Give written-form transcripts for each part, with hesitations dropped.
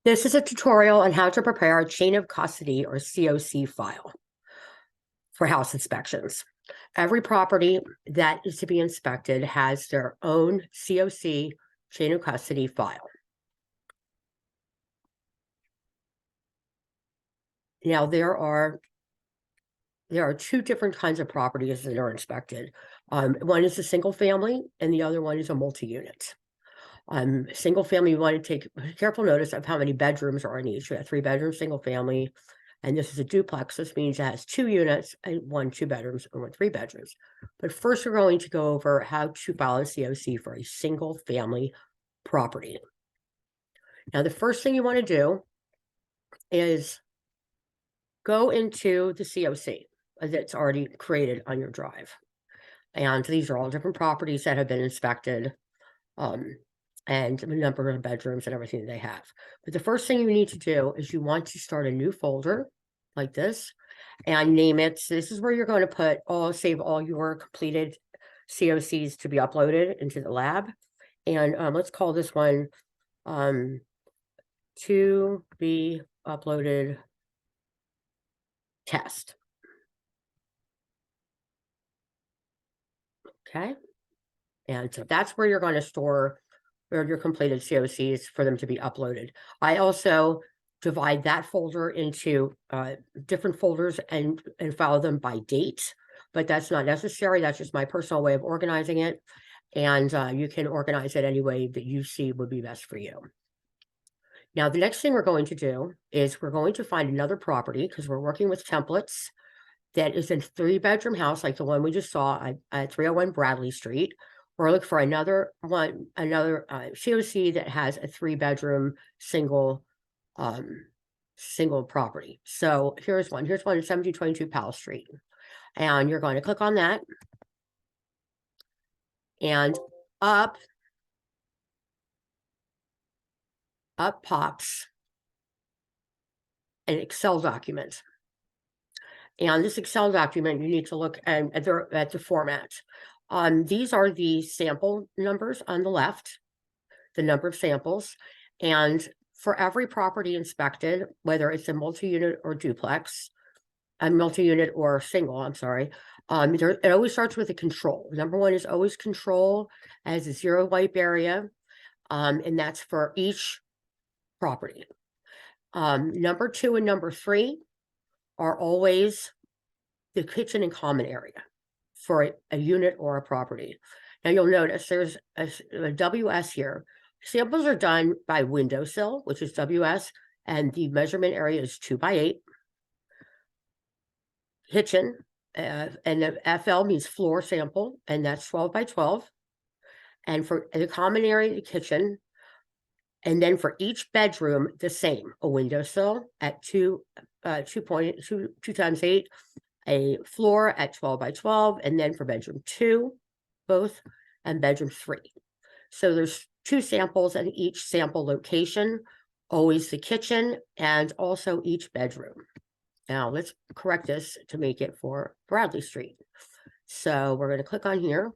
This is a tutorial on how to prepare a chain of custody or COC file for house inspections. Every property that is to be inspected has their own COC chain of custody file. Now, there are two different kinds of properties that are inspected. One is a single family and the other one is a multi-unit. Single family, you want to take careful notice of how many bedrooms are in each. We have 3-bedroom single family, and this is a duplex. This means it has 2 units and 1 2 bedrooms and 1 3 bedrooms. But first, we're going to go over how to file a COC for a single family property. Now, the first thing you want to do is go into the COC that's already created on your drive. And these are all different properties that have been inspected. And the number of bedrooms and everything that they have. But the first thing you need to do is you want to start a new folder like this and name it. So this is where you're going to save all your completed COCs to be uploaded into the lab. And let's call this one to be uploaded test. Okay. And so that's where you're going to store your completed COCs for them to be uploaded. I also divide that folder into different folders and file them by date, but that's not necessary. That's just my personal way of organizing it. And you can organize it any way that you see would be best for you. Now, the next thing we're going to do is we're going to find another property because we're working with templates that is a 3-bedroom house like the one we just saw at 301 Bradley Street. Or look for another COC that has a 3-bedroom single property. So here's one. Here's one at 1722 Powell Street. And you're going to click on that. And up pops an Excel document. And this Excel document, you need to look at the format. These are the sample numbers on the left, the number of samples. And for every property inspected, whether it's a multi-unit or duplex, a multi-unit or single, I'm sorry, it always starts with a control. Number 1 is always control as a 0 wipe area, and that's for each property. Number 2 and number 3 are always the kitchen and common area for a unit or a property. Now you'll notice there's a WS here. Samples are done by windowsill, which is WS, and the measurement area is 2 by 8. Kitchen, and the FL means floor sample, and that's 12 by 12. And for the common area, the kitchen, and then for each bedroom, the same, a windowsill at 2 times 8, a floor at 12 by 12, and then for bedroom 2, both, and bedroom 3. So there's 2 samples and each sample location, always the kitchen, and also each bedroom. Now let's correct this to make it for Bradley Street. So we're going to click on here.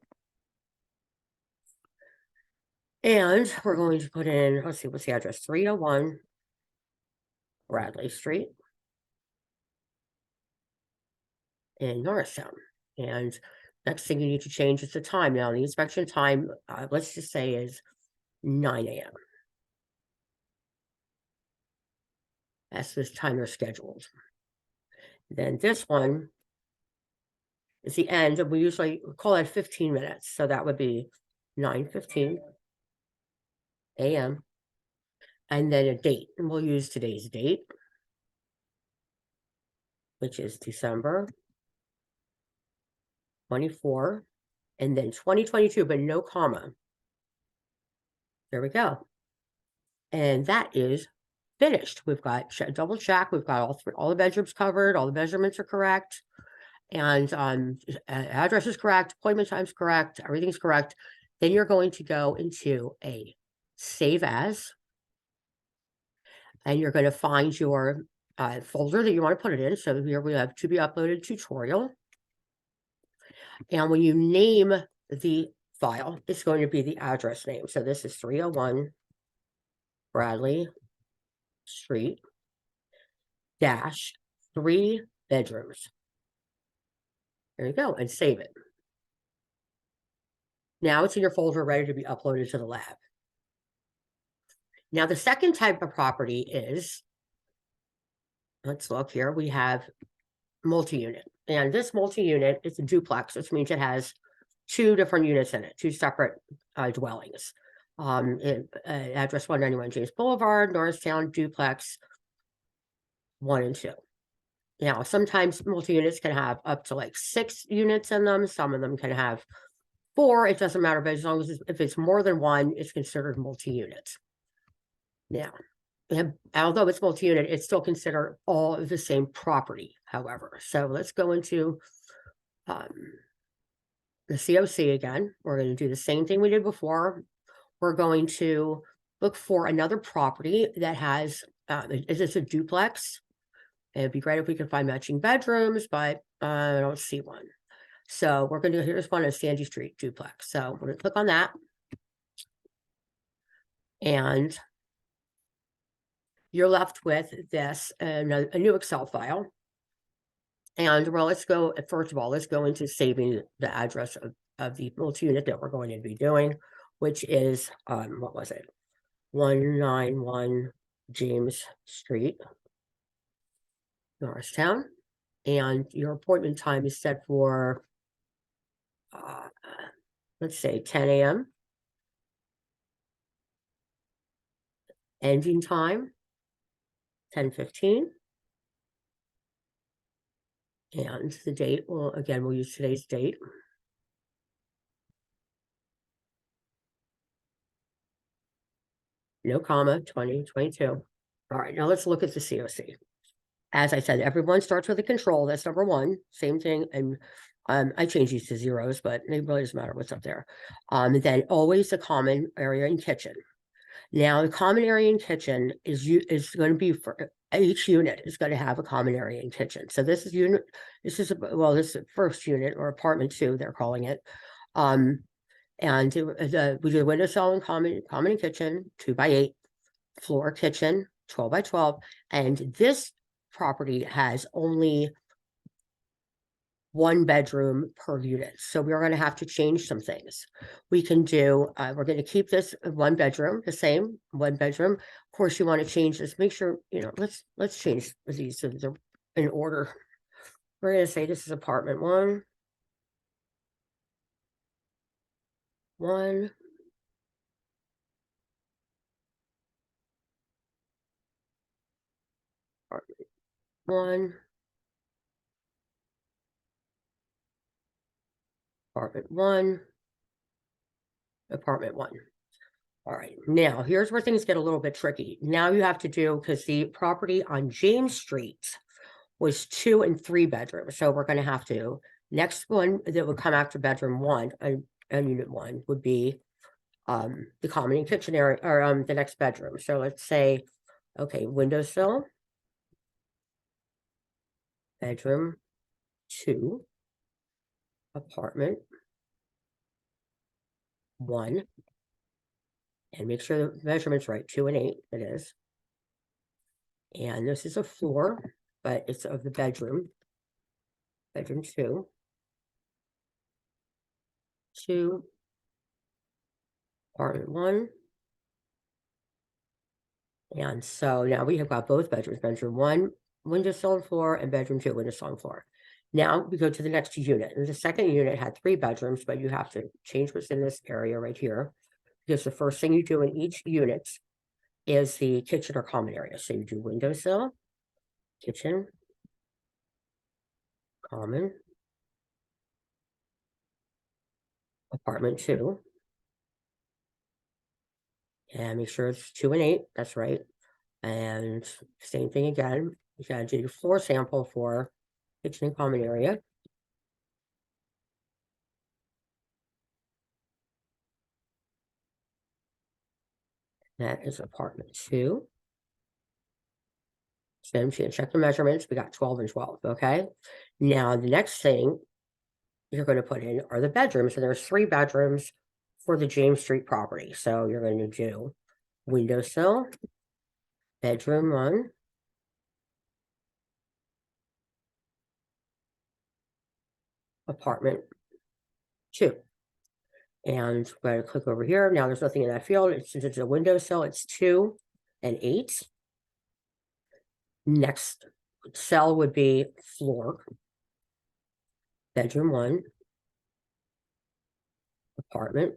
And we're going to put in, let's see, what's the address? 301 Bradley Street in Norristown. And next thing you need to change is the time. Now, the inspection time, let's just say, is 9 a.m. That's this time they're scheduled. Then this one is the end, and we usually call it 15 minutes. So that would be 9:15 a.m. And then a date, and we'll use today's date, which is December 24, and then 2022, but no comma. There we go. And that is finished. We've got double check. We've got all the bedrooms covered. All the measurements are correct. And address is correct. Appointment time's correct. Everything's correct. Then you're going to go into a save as. And you're going to find your folder that you want to put it in. So here we have to be uploaded tutorial. And when you name the file, it's going to be the address name. So this is 301 Bradley Street dash 3 bedrooms. There you go, and save it. Now it's in your folder ready to be uploaded to the lab. Now the second type of property is, let's look here, we have multi-unit. And this multi-unit is a duplex, which means it has 2 different units in it, 2 separate dwellings. Address 191 James Boulevard, Norristown, duplex 1 and 2. Now, sometimes multi-units can have up to like 6 units in them. Some of them can have 4. It doesn't matter, but as long as if it's more than 1, it's considered multi-unit. Now, although it's multi-unit, it's still considered all of the same property, however. So let's go into the COC again. We're going to do the same thing we did before. We're going to look for another property that has, is this a duplex? It'd be great if we could find matching bedrooms, but I don't see one. So we're going to, here's one, a Sandy Street duplex. So we're going to click on that. And you're left with this, a new Excel file. And well, let's go, first of all, let's go into saving the address of the multi-unit that we're going to be doing, which is, what was it? 191 James Street, Norristown. And your appointment time is set for, let's say 10 a.m. Ending time, 10:15. And the date, well, again, we'll use today's date. No comma, 2022. All right, now let's look at the COC. As I said, everyone starts with a control. That's number 1. Same thing. And I change these to zeros, but it really doesn't matter what's up there. Then always a common area and kitchen. Now, the common area and kitchen is going to be for each unit is going to have a common area and kitchen. So this is this is first unit or apartment 2, they're calling it. And we do the window cell and common kitchen, 2 by 8, floor kitchen, 12 by 12. And this property has only 1 bedroom per unit. So we're going to have to change some things. We can do, we're going to keep this 1 bedroom, the same 1 bedroom. Of course, you want to change this. Make sure, let's change these so they're in order. We're going to say this is apartment 1. 1. Apartment 1. Apartment 1. Apartment 1. All right, now here's where things get a little bit tricky. Now you have to do, because the property on James Street was 2 and 3 bedrooms. So we're going to have to, next one that would come after bedroom 1, and unit 1 would be the common and kitchen area, or the next bedroom. So let's say, okay, windowsill, bedroom 2, apartment 1, and make sure the measurement's right, 2 and 8, it is. And this is a floor, but it's of the bedroom 2, 2, apartment 1. And so now we have got both bedrooms, bedroom 1, windowsill and floor, and bedroom 2, windowsill and floor. Now we go to the next unit. And the second unit had 3 bedrooms, but you have to change what's in this area right here, because the first thing you do in each unit is the kitchen or common area. So you do windowsill, kitchen, common, apartment 2. And make sure it's 2 and 8, that's right. And same thing again, you gotta do your floor sample for kitchen and common area. That is apartment 2. So I'm going to check the measurements. We got 12 and 12, okay? Now, the next thing you're going to put in are the bedrooms. So there's 3 bedrooms for the James Street property. So you're going to do windowsill, bedroom 1, apartment 2. And we're going to click over here. Now there's nothing in that field. Since it's a windowsill, it's 2 and 8. Next cell would be floor, bedroom 1, apartment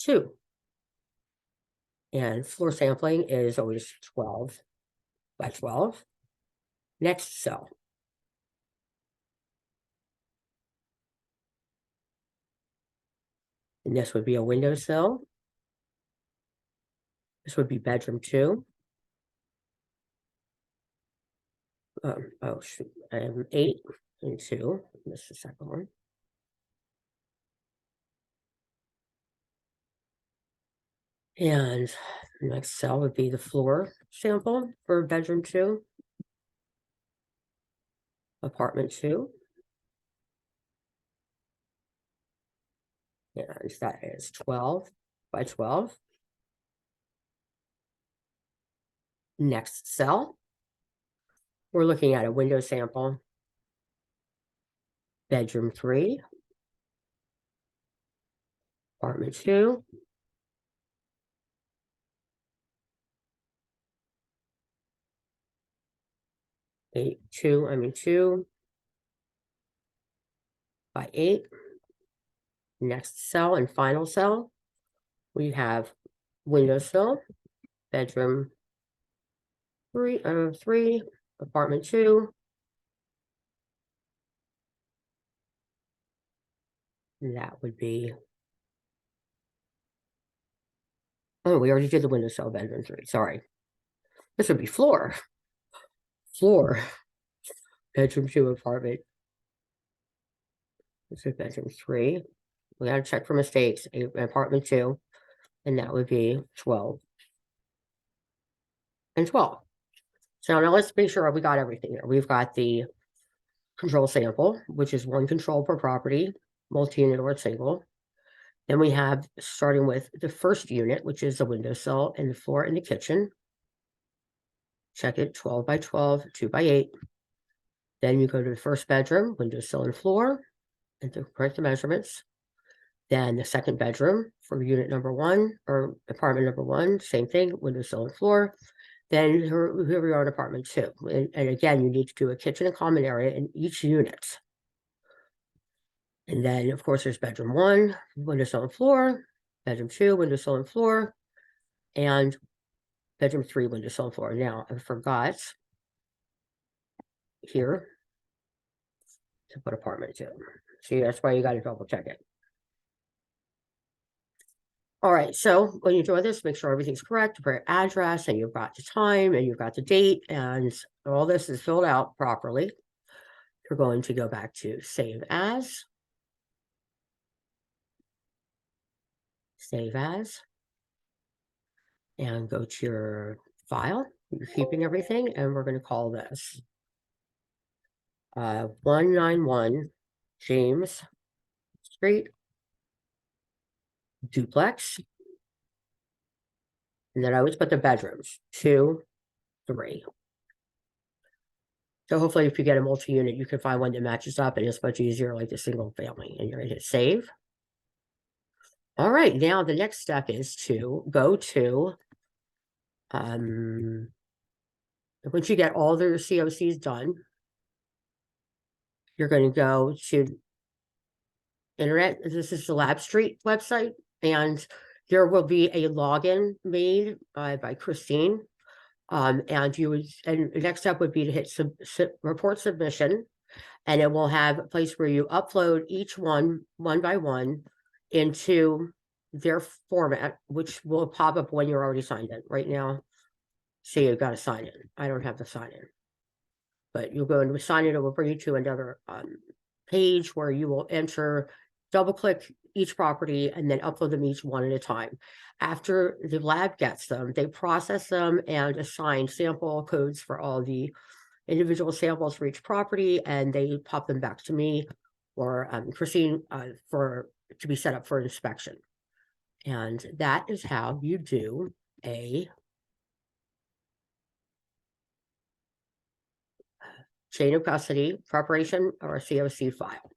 2. And floor sampling is always 12 by 12. Next cell. And this would be a windowsill. This would be bedroom 2. Oh, shoot. 8 and 2. Missed the second one. And the next cell would be the floor sample for bedroom 2, apartment 2. And that is 12 by 12. Next cell, we're looking at a window sample, bedroom 3, apartment 2, two by 8. Next cell and final cell, we have windowsill, bedroom 3, apartment 2. And that would be, oh, we already did the windowsill, bedroom 3. Sorry. This would be floor, bedroom 2, apartment. This is bedroom 3. We got to check for mistakes, apartment 2. And that would be 12 and 12. So now let's make sure we got everything here. We've got the control sample, which is 1 control per property, multi-unit or single. Then we have, starting with the first unit, which is the windowsill and the floor in the kitchen. Check it, 12 by 12, 2 by 8. Then you go to the first bedroom, windowsill and floor, and to correct the measurements. Then the second bedroom for unit number 1 or apartment number 1, same thing, windowsill and floor. Then here we are in apartment 2. And again, you need to do a kitchen and common area in each unit. And then, of course, there's bedroom 1, windowsill and floor, bedroom 2, windowsill and floor, and bedroom 3, windowsill and floor. Now, I forgot here to put apartment 2. See, that's why you got to double check it. All right, so when you do this, make sure everything's correct, put your address, and you've got the time, and you've got the date, and all this is filled out properly. You're going to go back to save as, and go to your file. You're keeping everything, and we're going to call this 191 James Street duplex. And then I always put the bedrooms, 2, 3. So hopefully if you get a multi-unit, you can find one that matches up and it's much easier like the single family. And you're going to hit save. All right, now the next step is to go to, once you get all the COCs done, you're going to go to internet. This is the Lab Street website, and there will be a login made by Christine. And the next step would be to hit report submission, and it will have a place where you upload each one by one into their format, which will pop up when you're already signed in. Right now, see, you've got to sign in. I don't have to sign in, but you'll go and sign in. It will bring you to another page where you will enter, double click each property, and then upload them each one at a time. After the lab gets them, they process them and assign sample codes for all the individual samples for each property, and they pop them back to me or Christine to be set up for inspection. And that is how you do a chain of custody preparation of our COC file.